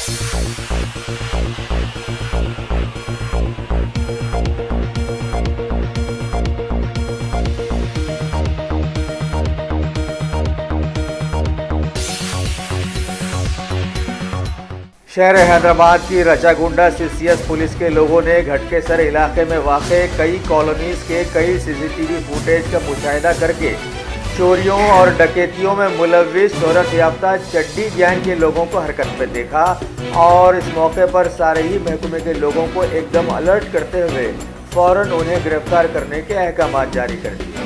शहर हैदराबाद की रचागुंडा CCS police के लोगों ने घटकेसर इलाके में वाक़े कई कॉलोनीज के कई सीसीटीवी फुटेज का मुशाहिदा करके चोरियों और डकैतियों में मुलविस शोहरत याफ्ता चड्डी गैंग के लोगों को हरकत में देखा और इस मौके पर सारे ही महकमे के लोगों को एकदम अलर्ट करते हुए फ़ौरन उन्हें गिरफ्तार करने के अहकाम जारी कर दिए।